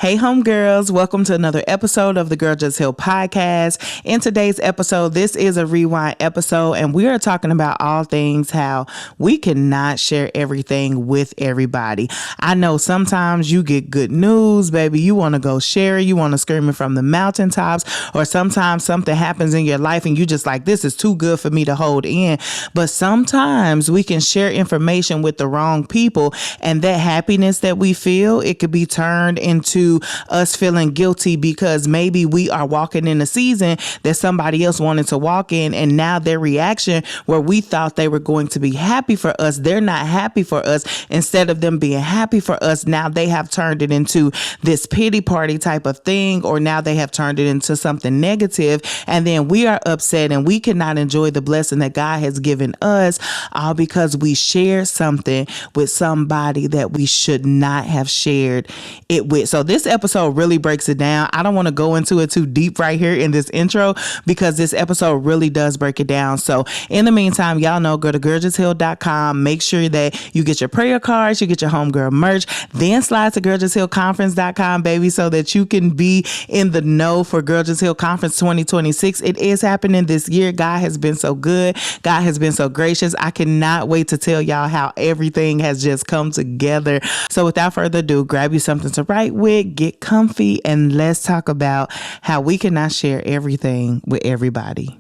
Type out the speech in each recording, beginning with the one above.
Hey, homegirls, welcome to another episode of the Girl Just Heal podcast. In today's episode, this is a rewind episode, and we are talking about all things how we cannot share everything with everybody. I know sometimes you get good news, baby. You want to go share it. You want to scream it from the mountaintops, or sometimes something happens in your life and you just like, this is too good for me to hold in. But sometimes we can share information with the wrong people, and that happiness that we feel, it could be turned into us feeling guilty because maybe we are walking in a season that somebody else wanted to walk in, and now their reaction where we thought they were going to be happy for us, they're not happy for us. Instead of them being happy for us, now they have turned it into this pity party type of thing, or now they have turned it into something negative, and then we are upset and we cannot enjoy the blessing that God has given us, all because we shared something with somebody that we should not have shared it with. So this episode really breaks it down. I don't want to go into it too deep right here in this intro because this episode really does break it down. So in the meantime, y'all know, go to girljustheal.com. Make sure that you get your prayer cards, you get your homegirl merch, then slide to girljusthealconference.com, baby, so that you can be in the know for Girl Just Heal Conference 2026. It is happening this year. God has been so good. God has been so gracious. I cannot wait to tell y'all how everything has just come together. So without further ado, grab you something to write with, get comfy, and let's talk about how we cannot share everything with everybody.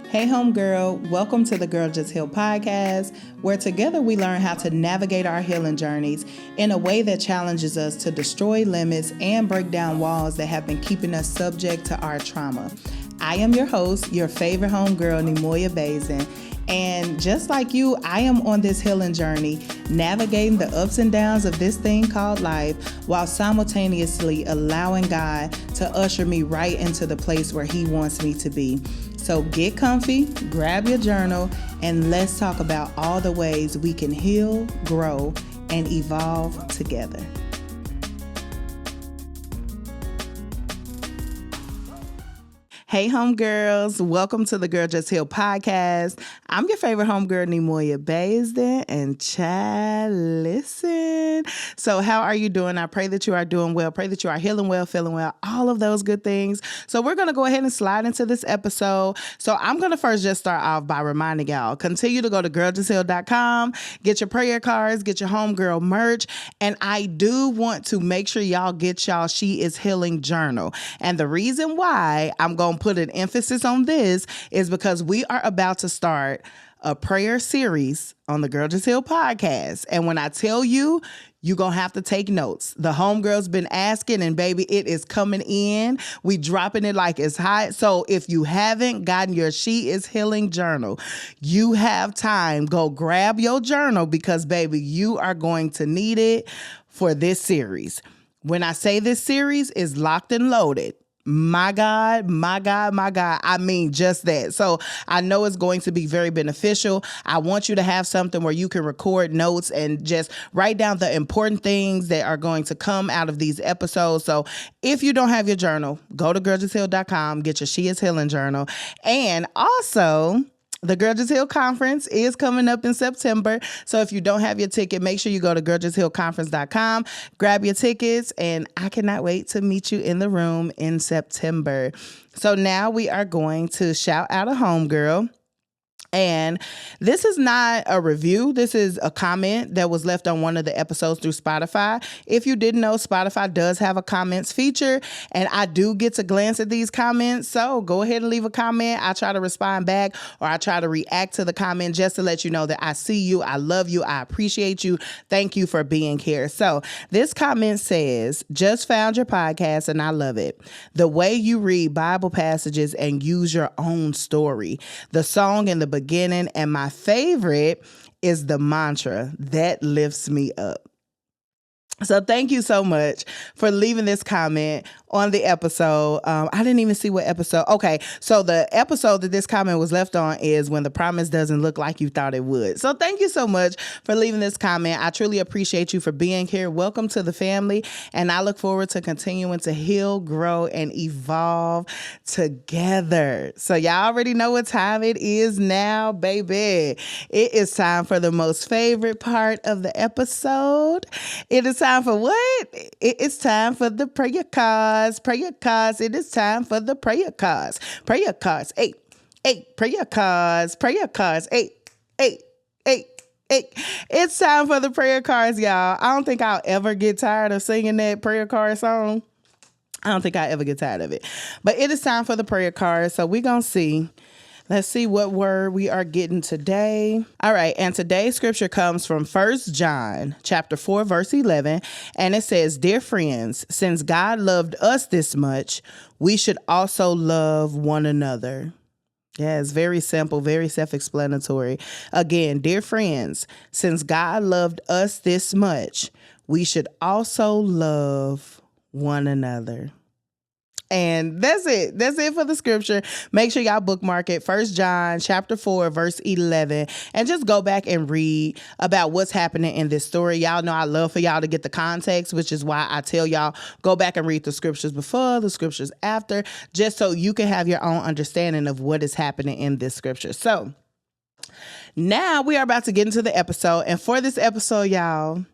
Hey, homegirl, welcome to the Girl Just Heal podcast, where together we learn how to navigate our healing journeys in a way that challenges us to destroy limits and break down walls that have been keeping us subject to our trauma. I am your host, your favorite homegirl, Neimoya Basden. And just like you, I am on this healing journey, navigating the ups and downs of this thing called life, while simultaneously allowing God to usher me right into the place where He wants me to be. So get comfy, grab your journal, and let's talk about all the ways we can heal, grow, and evolve together. Hey, homegirls, welcome to the Girl Just Heal podcast. I'm your favorite homegirl, Neimoya Basden, and child, listen. So how are you doing? I pray that you are doing well. Pray that you are healing well, feeling well, all of those good things. So we're going to go ahead and slide into this episode. So I'm going to first just start off by reminding y'all, continue to go to girljustheal.com, get your prayer cards, get your homegirl merch, and I do want to make sure y'all get y'all She Is Healing journal. And the reason why I'm going to put an emphasis on this is because we are about to start a prayer series on the Girl Just Heal podcast. And when I tell you, you're going to have to take notes. The homegirl's been asking, and baby, it is coming in. We dropping it like it's hot. So if you haven't gotten your She Is Healing journal, you have time. Go grab your journal because, baby, you are going to need it for this series. When I say this series is locked and loaded, my God, my God, my God. I mean, just that. So I know it's going to be very beneficial. I want you to have something where you can record notes and just write down the important things that are going to come out of these episodes. So if you don't have your journal, go to girljustheal.com, get your She Is Healing journal. And also, the Girl Just Heal Conference is coming up in September. So if you don't have your ticket, make sure you go to girljusthealconference.com, grab your tickets, and I cannot wait to meet you in the room in September. So now we are going to shout out a homegirl. And this is not a review. This is a comment that was left on one of the episodes through Spotify. If you didn't know, Spotify does have a comments feature, and I do get to glance at these comments. So go ahead and leave a comment. I try to respond back, or I try to react to the comment just to let you know that I see you, I love you, I appreciate you. Thank you for being here. So this comment says, just found your podcast and I love it. The way you read Bible passages and use your own story. The song in the beginning, and my favorite is the mantra that lifts me up. So thank you so much for leaving this comment on the episode. I didn't even see what episode. Okay, so the episode that this comment was left on is when the promise doesn't look like you thought it would. So thank you so much for leaving this comment. I truly appreciate you for being here. Welcome to the family, and I look forward to continuing to heal, grow, and evolve together. So y'all already know what time it is now, baby. It is time for the most favorite part of the episode. It is time for what? It is time for the prayer cards. Prayer cards. It is time for the prayer cards. Prayer cards. Eight. Prayer cards. Prayer cards. Eight. It's time for the prayer cards, y'all. I don't think I'll ever get tired of singing that prayer card song. I don't think I'll ever get tired of it. But it is time for the prayer cards. So we're going to see. Let's see what word we are getting today. All right. And today's scripture comes from 1 John chapter 4, verse 11. And it says, "Dear friends, since God loved us this much, we should also love one another." Yeah, it's very simple, very self-explanatory. Again, dear friends, since God loved us this much, we should also love one another. And that's it. That's it for the scripture. Make sure y'all bookmark it. 1 John chapter 4, verse 11. And just go back and read about what's happening in this story. Y'all know I love for y'all to get the context, which is why I tell y'all go back and read the scriptures before, the scriptures after, just so you can have your own understanding of what is happening in this scripture. So now we are about to get into the episode. And for this episode, y'all,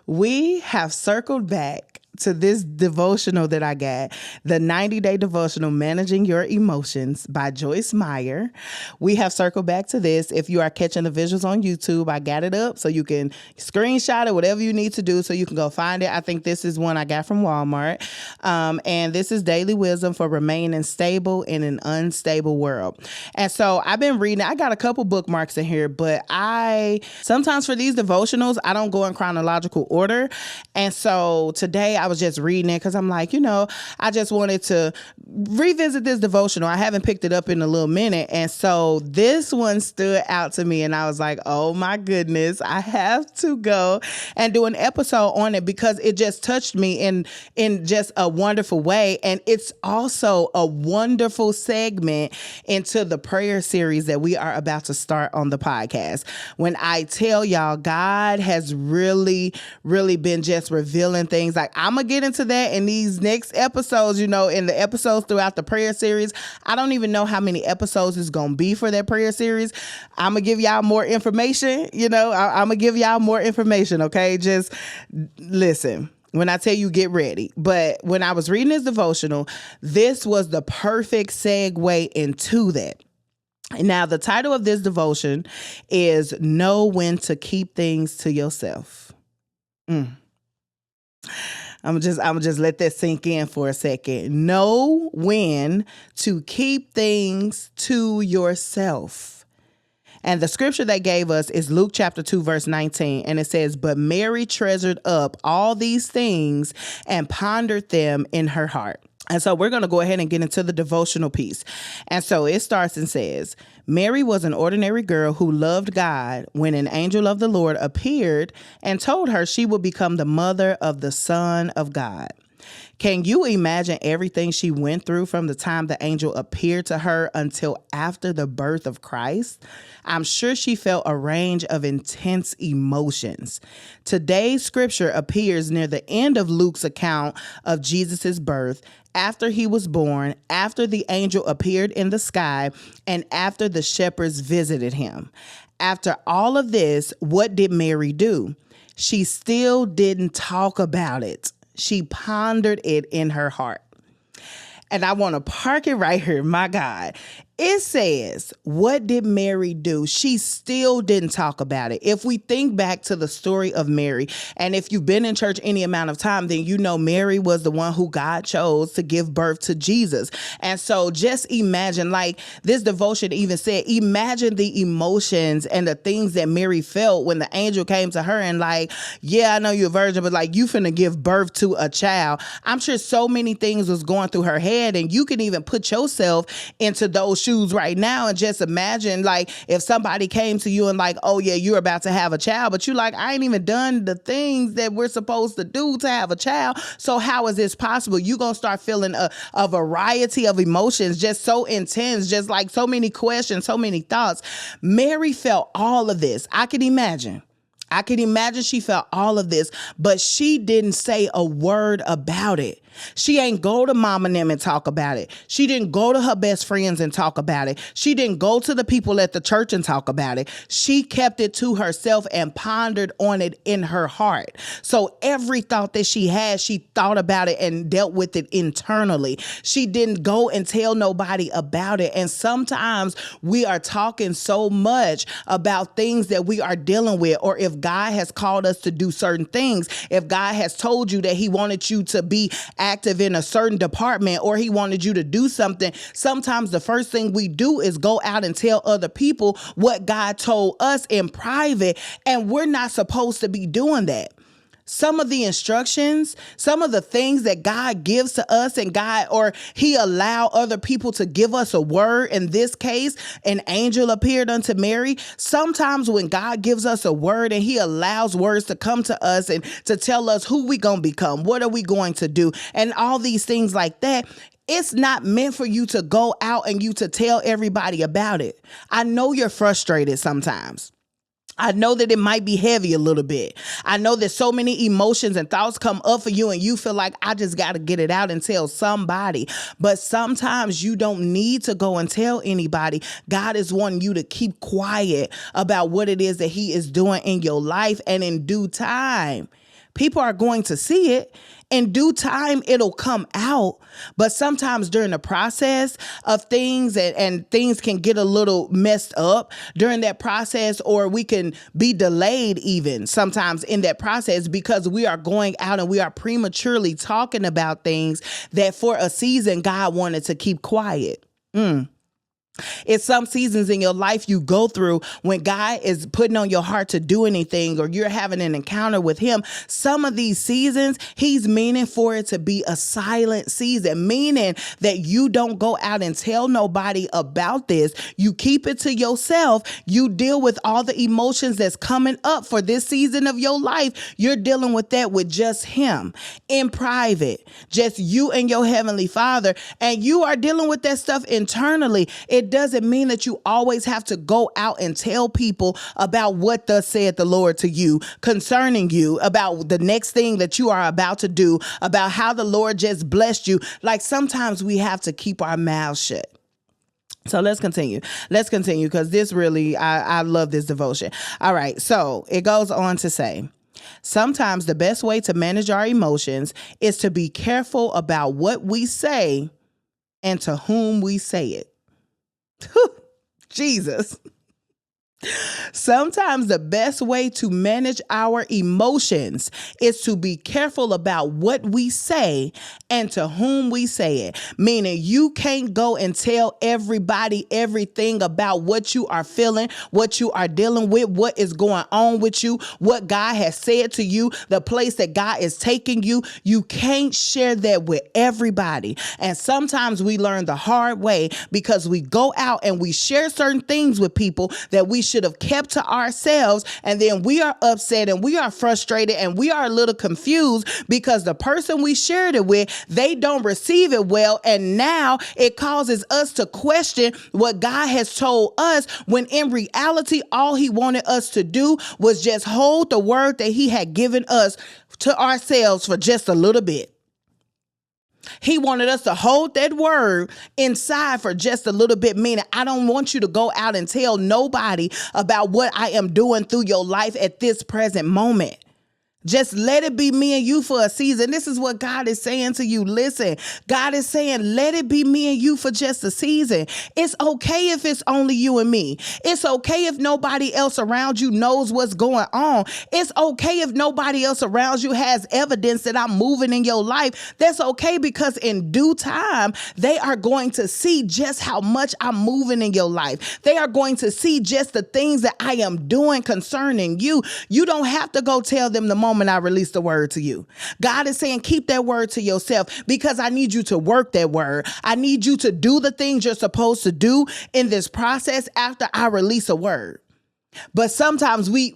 we have circled back to this devotional that I got, the 90-day devotional, Managing Your Emotions by Joyce Meyer. We have circled back to this. If you are catching the visuals on YouTube, I got it up so you can screenshot it, whatever you need to do so you can go find it. I think this is one I got from Walmart. And this is Daily Wisdom for Remaining Stable in an Unstable World. And so I've been reading, I got a couple bookmarks in here, but sometimes for these devotionals, I don't go in chronological order. And so today I was just reading it because I'm like, I just wanted to revisit this devotional. I haven't picked it up in a little minute. And so this one stood out to me and I was like, oh my goodness, I have to go and do an episode on it because it just touched me in just a wonderful way. And it's also a wonderful segment into the prayer series that we are about to start on the podcast. When I tell y'all, God has really, really been just revealing things. Like I'm going to get into that in these next episodes, in the episodes throughout the prayer series. I don't even know how many episodes it's going to be for that prayer series. I'm going to give y'all more information. I'm going to give y'all more information. Okay. Just listen. When I tell you, get ready. But when I was reading this devotional, this was the perfect segue into that. Now, the title of this devotion is Know When to Keep Things to Yourself. I'm just let that sink in for a second. Know when to keep things to yourself. And the scripture they gave us is Luke chapter 2, verse 19. And it says, "But Mary treasured up all these things and pondered them in her heart." And so we're going to go ahead and get into the devotional piece. And so it starts and says, "Mary was an ordinary girl who loved God when an angel of the Lord appeared and told her she would become the mother of the Son of God." Can you imagine everything she went through from the time the angel appeared to her until after the birth of Christ? I'm sure she felt a range of intense emotions. Today's scripture appears near the end of Luke's account of Jesus' birth, after he was born, after the angel appeared in the sky, and after the shepherds visited him. After all of this, what did Mary do? She still didn't talk about it. She pondered it in her heart. And I want to park it right here. My God. It says, what did Mary do? She still didn't talk about it. If we think back to the story of Mary, and if you've been in church any amount of time, then you know Mary was the one who God chose to give birth to Jesus. And so just imagine, like this devotion even said, imagine the emotions and the things that Mary felt when the angel came to her and like, yeah, I know you're a virgin, but like you finna give birth to a child. I'm sure so many things was going through her head, and you can even put yourself into those shoes right now and just imagine, like, if somebody came to you and like, oh yeah, you're about to have a child, but you like, I ain't even done the things that we're supposed to do to have a child. So how is this possible? You gonna start feeling a variety of emotions, just so intense, just like so many questions, so many thoughts. Mary felt all of this. I can imagine she felt all of this, but she didn't say a word about it. She ain't go to mom and them and talk about it. She didn't go to her best friends and talk about it. She didn't go to the people at the church and talk about it. She kept it to herself and pondered on it in her heart. So every thought that she had, she thought about it and dealt with it internally. She didn't go and tell nobody about it. And sometimes we are talking so much about things that we are dealing with, or if God has called us to do certain things, if God has told you that he wanted you to be active in a certain department, or he wanted you to do something, sometimes the first thing we do is go out and tell other people what God told us in private, and we're not supposed to be doing that. Some of the instructions, some of the things that God gives to us, and God, or he allow other people to give us a word. In this case, an angel appeared unto Mary. Sometimes when God gives us a word and he allows words to come to us and to tell us who we gonna become, what are we going to do, and all these things like that, it's not meant for you to go out and you to tell everybody about it. I know you're frustrated sometimes. I know that it might be heavy a little bit. I know that so many emotions and thoughts come up for you and you feel like, I just got to get it out and tell somebody. But sometimes you don't need to go and tell anybody. God is wanting you to keep quiet about what it is that he is doing in your life, and in due time, people are going to see it. In due time, it'll come out. But sometimes during the process of things, and things can get a little messed up during that process, or we can be delayed even sometimes in that process because we are going out and we are prematurely talking about things that for a season God wanted to keep quiet. It's some seasons in your life you go through when God is putting on your heart to do anything, or you're having an encounter with him. Some of these seasons, he's meaning for it to be a silent season, meaning that you don't go out and tell nobody about this. You keep it to yourself. You deal with all the emotions that's coming up for this season of your life. You're dealing with that with just him in private, just you and your heavenly Father, and you are dealing with that stuff internally. It doesn't mean that you always have to go out and tell people about what thus said the Lord to you concerning you, about the next thing that you are about to do, about how the Lord just blessed you. Like, sometimes we have to keep our mouths shut. So let's continue because this really, I love this devotion. All right. So it goes on to say, sometimes the best way to manage our emotions is to be careful about what we say and to whom we say it. Jesus. Sometimes the best way to manage our emotions is to be careful about what we say and to whom we say it. Meaning you can't go and tell everybody everything about what you are feeling, what you are dealing with, what is going on with you, what God has said to you, the place that God is taking you. You can't share that with everybody. And sometimes we learn the hard way because we go out and we share certain things with people that we should have kept to ourselves, and then we are upset and we are frustrated and we are a little confused because the person we shared it with, they don't receive it well, and now it causes us to question what God has told us, when in reality all he wanted us to do was just hold the word that he had given us to ourselves for just a little bit. He wanted us to hold that word inside for just a little bit, meaning I don't want you to go out and tell nobody about what I am doing through your life at this present moment. Just let it be me and you for a season. This is what God is saying to you. Listen, God is saying, let it be me and you for just a season. It's okay if it's only you and me. It's okay if nobody else around you knows what's going on. It's okay if nobody else around you has evidence that I'm moving in your life. That's okay, because in due time, they are going to see just how much I'm moving in your life. They are going to see just the things that I am doing concerning you. You don't have to go tell them the moment moment I released the word to you. God is saying, keep that word to yourself because I need you to work that word. I need you to do the things you're supposed to do in this process after I release a word. But sometimes we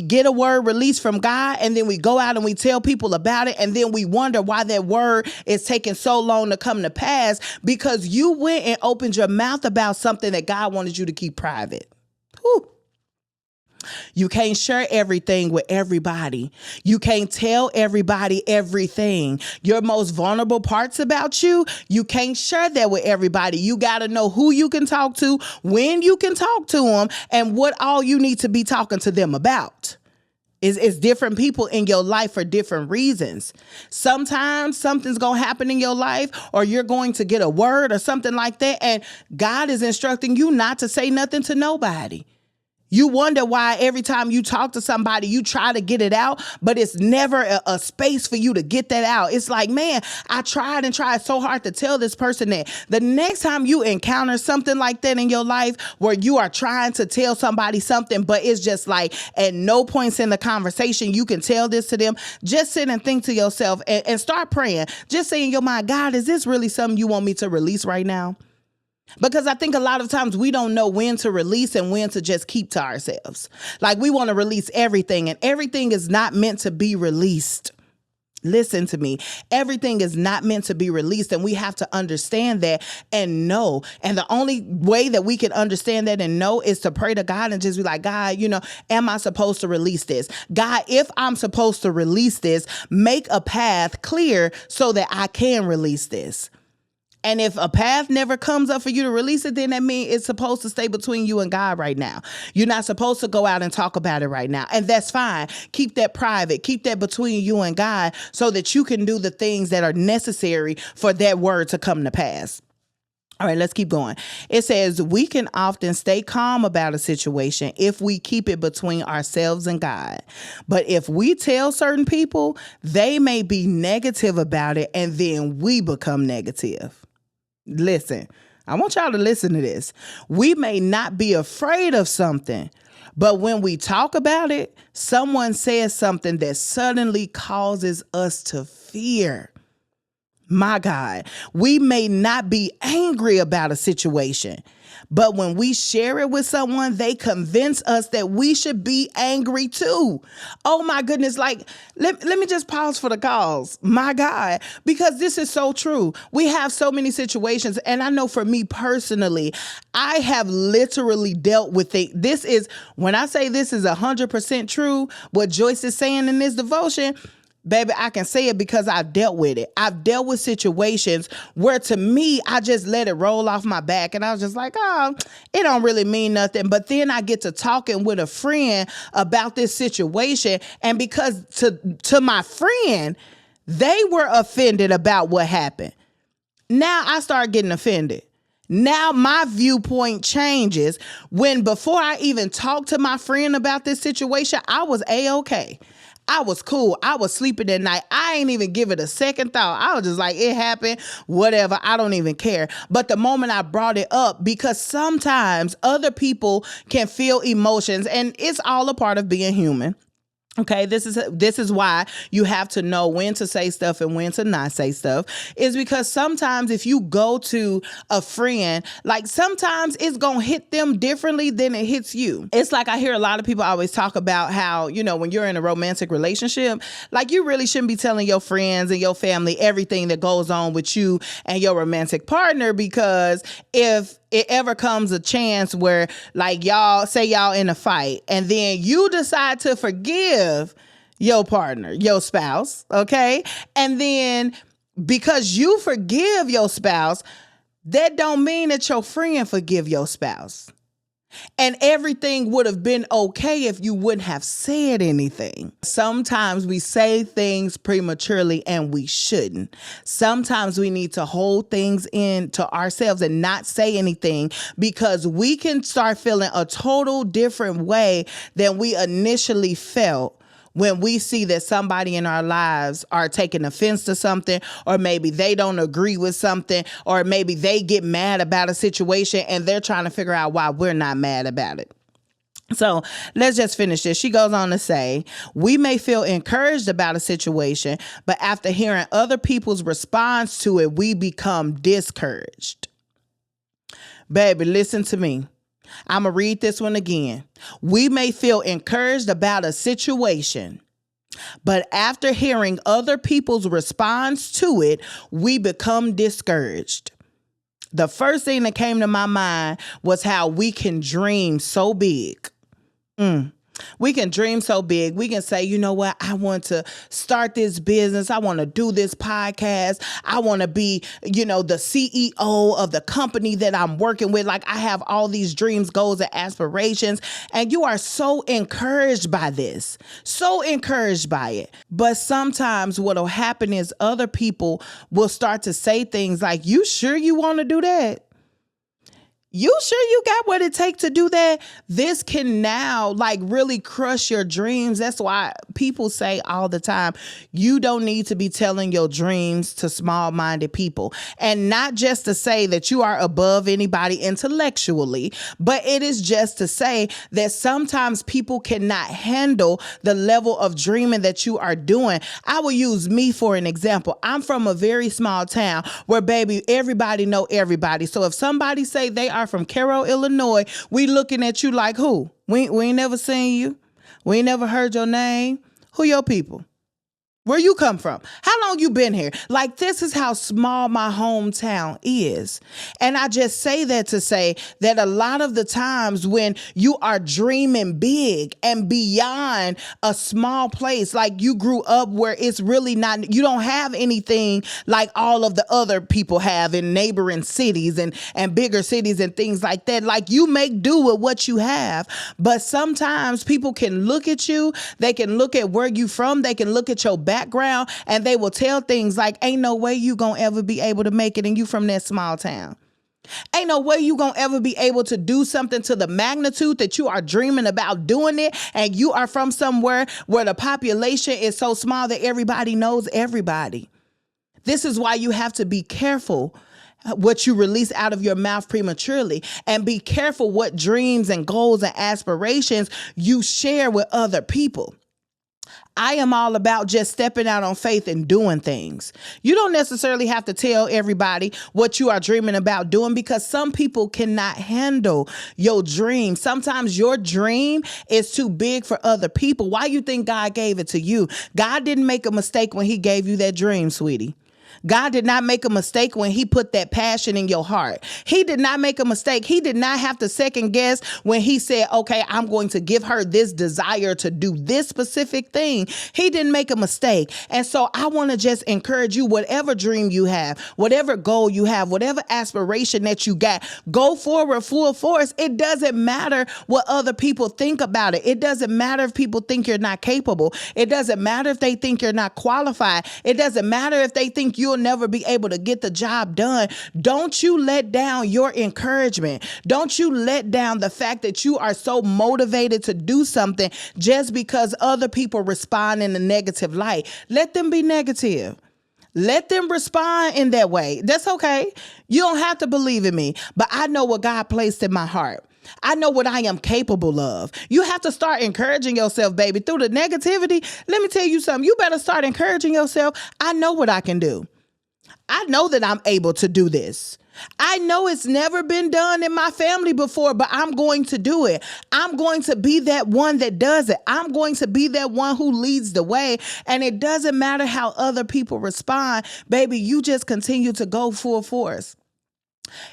get a word released from God and then we go out and we tell people about it. And then we wonder why that word is taking so long to come to pass because you went and opened your mouth about something that God wanted you to keep private. Whew. You can't share everything with everybody. You can't tell everybody everything. Your most vulnerable parts about you, you can't share that with everybody. You got to know who you can talk to, when you can talk to them, and what all you need to be talking to them about. It's different people in your life for different reasons. Sometimes something's going to happen in your life or you're going to get a word or something like that, and God is instructing you not to say nothing to nobody. You wonder why every time you talk to somebody, you try to get it out, but it's never a space for you to get that out. It's like, man, I tried so hard to tell this person that. The next time you encounter something like that in your life where you are trying to tell somebody something, but it's just like at no points in the conversation you can tell this to them, just sit and think to yourself and start praying. Just say in your mind, God, is this really something you want me to release right now? Because I think a lot of times we don't know when to release and when to just keep to ourselves. Like we want to release everything and everything is not meant to be released. Listen to me. Everything is not meant to be released and we have to understand that and know. And the only way that we can understand that and know is to pray to God and just be like, God, am I supposed to release this? God, if I'm supposed to release this, make a path clear so that I can release this. And if a path never comes up for you to release it, then that means it's supposed to stay between you and God right now. You're not supposed to go out and talk about it right now. And that's fine. Keep that private. Keep that between you and God so that you can do the things that are necessary for that word to come to pass. All right, let's keep going. It says we can often stay calm about a situation if we keep it between ourselves and God. But if we tell certain people, they may be negative about it and then we become negative. Listen, I want y'all to listen to this. We may not be afraid of something, but when we talk about it, someone says something that suddenly causes us to fear. My God, we may not be angry about a situation, but when we share it with someone, they convince us that we should be angry too. Oh my goodness. Like, let me just pause for the cause. My God, because this is so true. We have so many situations. And I know for me personally, I have literally dealt with it. This is, when I say this is 100% true, what Joyce is saying in this devotion, baby, I can say it because I've dealt with it. I've dealt with situations where to me, I just let it roll off my back. And I was just like, oh, it don't really mean nothing. But then I get to talking with a friend about this situation. And because to my friend, they were offended about what happened. Now I start getting offended. Now my viewpoint changes when before I even talked to my friend about this situation, I was A-okay. I was cool. I was sleeping at night. I ain't even give it a second thought. I was just like, it happened, whatever. I don't even care. But the moment I brought it up, because sometimes other people can feel emotions and it's all a part of being human. Okay, this is why you have to know when to say stuff and when to not say stuff, is because sometimes if you go to a friend, like sometimes it's going to hit them differently than it hits you. It's like I hear a lot of people always talk about how, when you're in a romantic relationship, like you really shouldn't be telling your friends and your family everything that goes on with you and your romantic partner, because if it ever comes a chance where like y'all in a fight and then you decide to forgive your partner, your spouse, okay? And then because you forgive your spouse, that don't mean that your friend forgive your spouse. And everything would have been okay if you wouldn't have said anything. Sometimes we say things prematurely and we shouldn't. Sometimes we need to hold things in to ourselves and not say anything because we can start feeling a total different way than we initially felt when we see that somebody in our lives are taking offense to something, or maybe they don't agree with something, or maybe they get mad about a situation and they're trying to figure out why we're not mad about it. So let's just finish this. She goes on to say, we may feel encouraged about a situation, but after hearing other people's response to it, we become discouraged. Baby, listen to me. I'm going to read this one again. We may feel encouraged about a situation, but after hearing other people's response to it, we become discouraged. The first thing that came to my mind was how we can dream so big. We can dream so big. We can say, you know what? I want to start this business. I want to do this podcast. I want to be, the CEO of the company that I'm working with. Like, I have all these dreams, goals, and aspirations. And you are so encouraged by this, so encouraged by it. But sometimes what will happen is other people will start to say things like, you sure you want to do that? You sure you got what it takes to do that? This can now really crush your dreams. That's why people say all the time, you don't need to be telling your dreams to small-minded people. And not just to say that you are above anybody intellectually, but it is just to say that sometimes people cannot handle the level of dreaming that you are doing. I will use me for an example. I'm from a very small town where, baby, everybody know everybody. So if somebody say they are from Cairo, Illinois, we looking at you like, who? We ain't never seen you. We ain't never heard your name. Who your people? Where you come from? How long you been here? Like, this is how small my hometown is. And I just say that to say that a lot of the times when you are dreaming big and beyond a small place, like you grew up where it's really not, you don't have anything like all of the other people have in neighboring cities and bigger cities and things like that. Like, you make do with what you have. But sometimes people can look at you, they can look at where you from, they can look at your background, and they will tell things like, ain't no way you gonna ever be able to make it, and you from that small town. Ain't no way you gonna ever be able to do something to the magnitude that you are dreaming about doing it, and you are from somewhere where the population is so small that everybody knows everybody. This is why you have to be careful what you release out of your mouth prematurely, and be careful what dreams and goals and aspirations you share with other people. I am all about just stepping out on faith and doing things. You don't necessarily have to tell everybody what you are dreaming about doing, because some people cannot handle your dream. Sometimes your dream is too big for other people. Why you think God gave it to you? God didn't make a mistake when he gave you that dream, sweetie. God did not make a mistake when he put that passion in your heart. He did not make a mistake. He did not have to second guess when he said, okay, I'm going to give her this desire to do this specific thing. He didn't make a mistake. And so I want to just encourage you, whatever dream you have, whatever goal you have, whatever aspiration that you got, go forward full force. It doesn't matter what other people think about it. It doesn't matter if people think you're not capable. It doesn't matter if they think you're not qualified. It doesn't matter if they think you'll never be able to get the job done. Don't you let down your encouragement. Don't you let down the fact that you are so motivated to do something just because other people respond in a negative light. Let them be negative. Let them respond in that way. That's okay. You don't have to believe in me, but I know what God placed in my heart. I know what I am capable of. You have to start encouraging yourself, baby. Through the negativity, let me tell you something. You better start encouraging yourself. I know what I can do. I know that I'm able to do this. I know it's never been done in my family before, but I'm going to do it. I'm going to be that one that does it. I'm going to be that one who leads the way. And it doesn't matter how other people respond, baby. You just continue to go full force.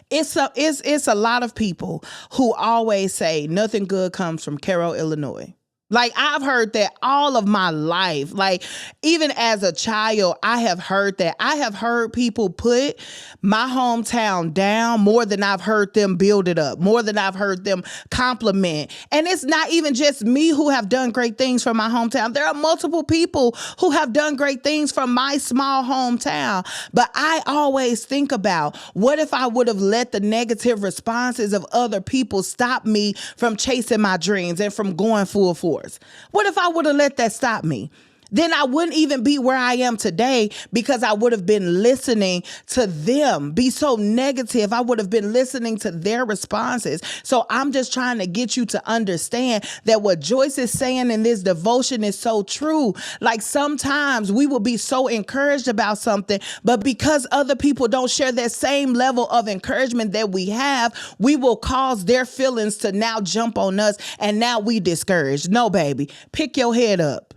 It's a lot of people who always say nothing good comes from Cairo, Illinois. Like, I've heard that all of my life. Like, even as a child, I have heard that. I have heard people put my hometown down more than I've heard them build it up, more than I've heard them compliment. And it's not even just me who have done great things from my hometown. There are multiple people who have done great things from my small hometown. But I always think about, what if I would have let the negative responses of other people stop me from chasing my dreams and from going full force? What if I would have let that stop me? then I wouldn't even be where I am today, because I would have been listening to them be so negative. I would have been listening to their responses. So I'm just trying to get you to understand that what Joyce is saying in this devotion is so true. Like, sometimes we will be so encouraged about something, but because other people don't share that same level of encouragement that we have, we will cause their feelings to now jump on us, and now we discouraged. No, baby, pick your head up.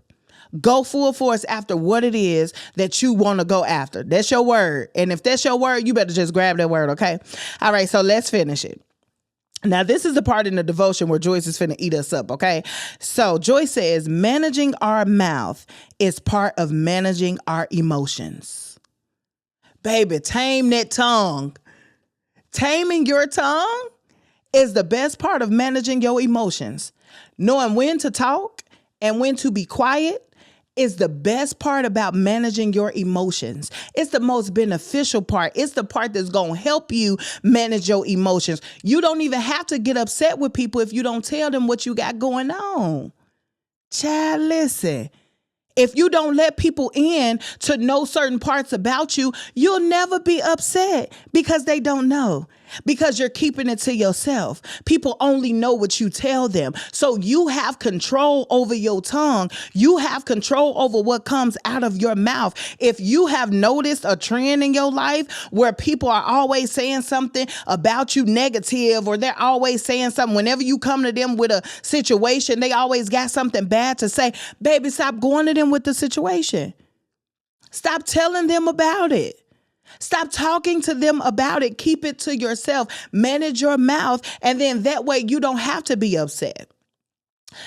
Go full force after what it is that you want to go after. That's your word. And if that's your word, you better just grab that word, okay? All right, so let's finish it. Now, this is the part in the devotion where Joyce is finna eat us up, okay? So Joyce says, managing our mouth is part of managing our emotions. Baby, tame that tongue. Taming your tongue is the best part of managing your emotions. Knowing when to talk and when to be quiet is the best part about managing your emotions. It's the most beneficial part. It's the part that's going to help you manage your emotions. You don't even have to get upset with people if you don't tell them what you got going on. Child, listen. If you don't let people in to know certain parts about you, you'll never be upset because they don't know. Because you're keeping it to yourself. People only know what you tell them. So you have control over your tongue. You have control over what comes out of your mouth. If you have noticed a trend in your life where people are always saying something about you negative, or they're always saying something, whenever you come to them with a situation, they always got something bad to say, baby, stop going to them with the situation. Stop telling them about it. Stop talking to them about it. Keep it to yourself. Manage your mouth. And then that way you don't have to be upset.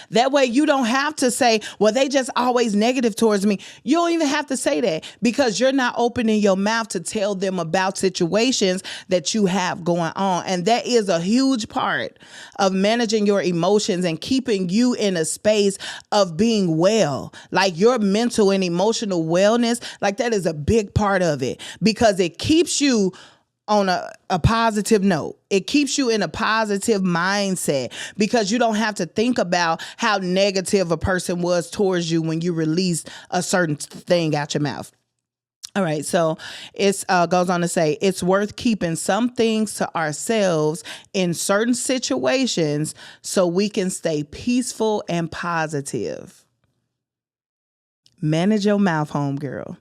That way you don't have to say, well, they just always negative towards me. You don't even have to say that, because you're not opening your mouth to tell them about situations that you have going on. And that is a huge part of managing your emotions and keeping you in a space of being well. Like, your mental and emotional wellness, like, that is a big part of it, because it keeps you on a positive note. It keeps you in a positive mindset, because you don't have to think about how negative a person was towards you when you released a certain thing out your mouth. All right, so it goes on to say, it's worth keeping some things to ourselves in certain situations so we can stay peaceful and positive. Manage your mouth, homegirl.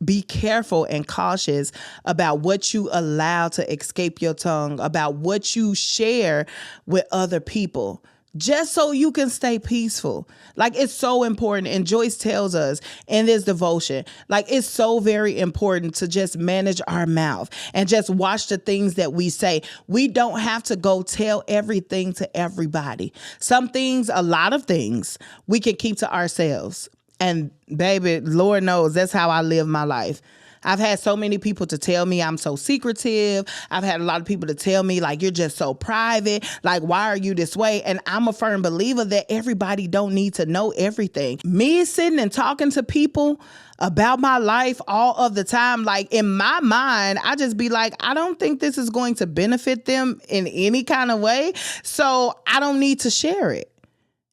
Be careful and cautious about what you allow to escape your tongue, about what you share with other people, just so you can stay peaceful. Like, it's so important. And Joyce tells us in this devotion, like, it's so very important to just manage our mouth and just watch the things that we say. We don't have to go tell everything to everybody. Some things, a lot of things, we can keep to ourselves. And baby, Lord knows that's how I live my life. I've had so many people to tell me I'm so secretive. I've had a lot of people to tell me, like, you're just so private. Like, why are you this way? And I'm a firm believer that everybody don't need to know everything. Me sitting and talking to people about my life all of the time, like, in my mind, I just be like, I don't think this is going to benefit them in any kind of way. So I don't need to share it.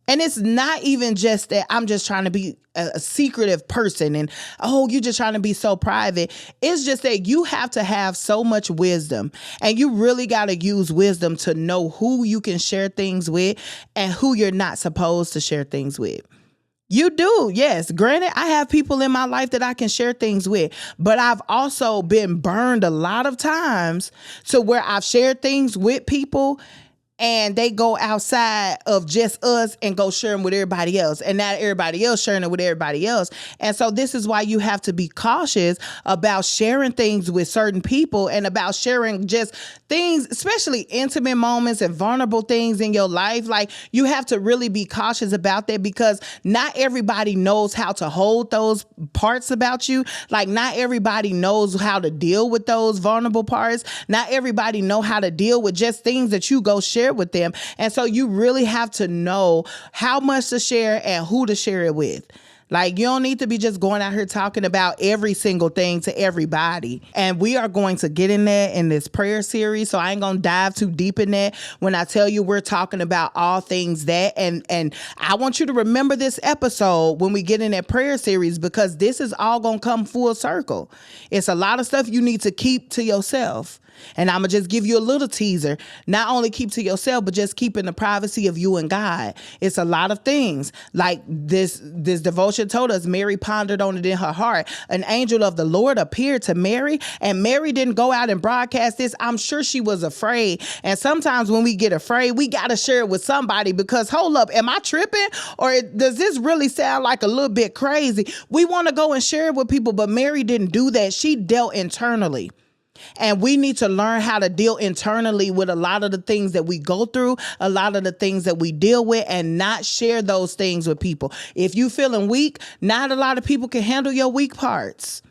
And it's not even just that I'm just trying to be a secretive person and, oh, you're just trying to be so private. It's just that you have to have so much wisdom, and you really got to use wisdom to know who you can share things with and who you're not supposed to share things with. You do, yes. Granted, I have people in my life that I can share things with, but I've also been burned a lot of times to where I've shared things with people and they go outside of just us and go share them with everybody else. And not everybody else sharing it with everybody else. And so this is why you have to be cautious about sharing things with certain people and about sharing just things, especially intimate moments and vulnerable things in your life. Like, you have to really be cautious about that, because not everybody knows how to hold those parts about you. Like, not everybody knows how to deal with those vulnerable parts. Not everybody know how to deal with just things that you go share with them. And so you really have to know how much to share and who to share it with. Like, you don't need to be just going out here talking about every single thing to everybody. And we are going to get in there in this prayer series. So I ain't going to dive too deep in that when I tell you we're talking about all things that. And I want you to remember this episode when we get in that prayer series, because this is all going to come full circle. It's a lot of stuff you need to keep to yourself. And I'm going to just give you a little teaser. Not only keep to yourself, but just keep in the privacy of you and God. It's a lot of things. Like this devotion told us, Mary pondered on it in her heart. An angel of the Lord appeared to Mary, and Mary didn't go out and broadcast this. I'm sure she was afraid. And sometimes when we get afraid, we got to share it with somebody, because hold up, am I tripping? Or does this really sound like a little bit crazy? We want to go and share it with people, but Mary didn't do that. She dealt internally. And we need to learn how to deal internally with a lot of the things that we go through, a lot of the things that we deal with, and not share those things with people. If you feeling weak, not a lot of people can handle your weak parts.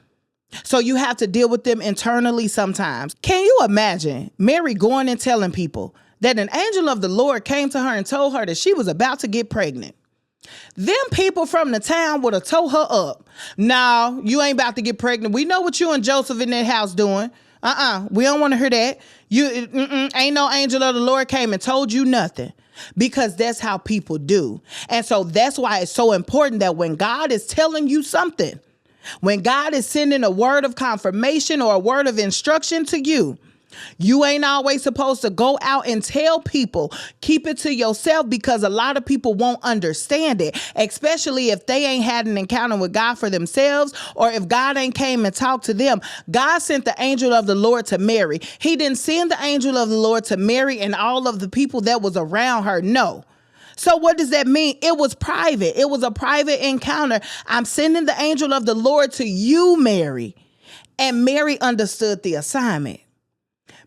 So you have to deal with them internally sometimes. Can you imagine Mary going and telling people that an angel of the Lord came to her and told her that she was about to get pregnant? Them people from the town would have told her up. No, you ain't about to get pregnant. We know what you and Joseph in that house doing. We don't want to hear that. Ain't no angel of the Lord came and told you nothing, because that's how people do. And so that's why it's so important that when God is telling you something, when God is sending a word of confirmation or a word of instruction to you, you ain't always supposed to go out and tell people. Keep it to yourself, because a lot of people won't understand it, especially if they ain't had an encounter with God for themselves, or if God ain't came and talked to them. God sent the angel of the Lord to Mary. He didn't send the angel of the Lord to Mary and all of the people that was around her. No. So what does that mean? It was private. It was a private encounter. I'm sending the angel of the Lord to you, Mary. And Mary understood the assignment.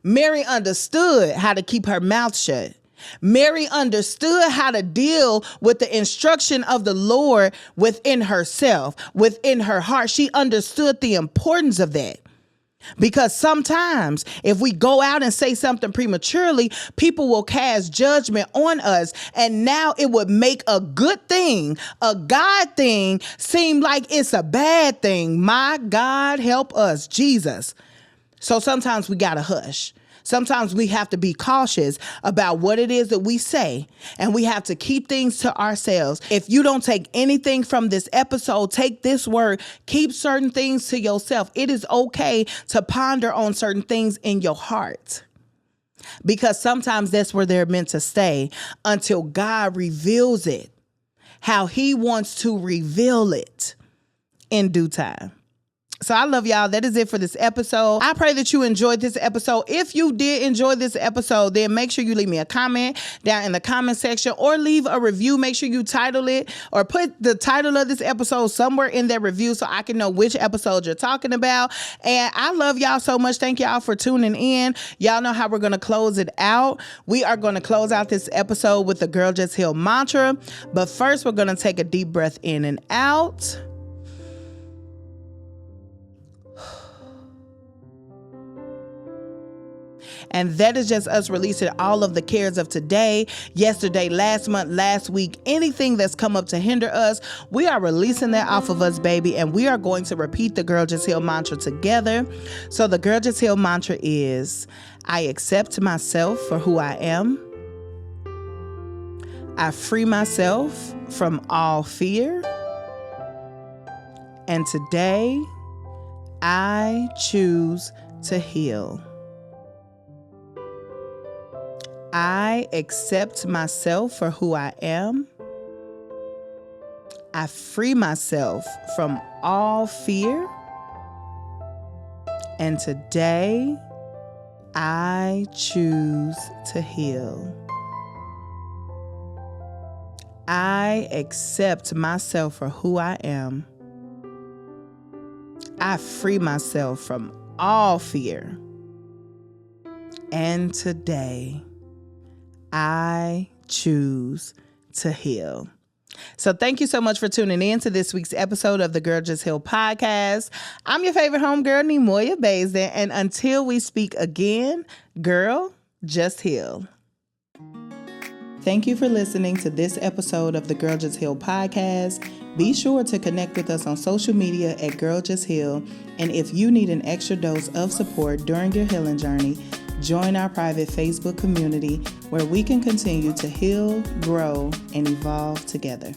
Mary understood how to keep her mouth shut. Mary understood how to deal with the instruction of the Lord within herself, within her heart. She understood the importance of that. Because sometimes if we go out and say something prematurely, people will cast judgment on us. And now it would make a good thing, a God thing, seem like it's a bad thing. My God, help us, Jesus. So sometimes we got to hush. Sometimes we have to be cautious about what it is that we say, and we have to keep things to ourselves. If you don't take anything from this episode, take this word, keep certain things to yourself. It is okay to ponder on certain things in your heart, because sometimes that's where they're meant to stay until God reveals it, how he wants to reveal it in due time. So I love y'all. That is it for this episode. I pray that you enjoyed this episode. If you did enjoy this episode, then make sure you leave me a comment down in the comment section, or leave a review. Make sure you title it, or put the title of this episode somewhere in that review so I can know which episode you're talking about. And I love y'all so much. Thank y'all for tuning in. Y'all know how we're going to close it out. We are going to close out this episode with the Girl Just Heal mantra. But first, we're going to take a deep breath in and out. And that is just us releasing all of the cares of today, yesterday, last month, last week, anything that's come up to hinder us. We are releasing that off of us, baby. And we are going to repeat the Girl Just Heal mantra together. So the Girl Just Heal mantra is, I accept myself for who I am. I free myself from all fear. And today, I choose to heal. I accept myself for who I am. I free myself from all fear. And today, I choose to heal. I accept myself for who I am. I free myself from all fear. And today, I choose to heal. So thank you so much for tuning in to this week's episode of the Girl Just Heal podcast. I'm your favorite homegirl, Neimoya Basden. And until we speak again, girl, just heal. Thank you for listening to this episode of the Girl Just Heal podcast. Be sure to connect with us on social media at Girl Just Heal. And if you need an extra dose of support during your healing journey, join our private Facebook community where we can continue to heal, grow, and evolve together.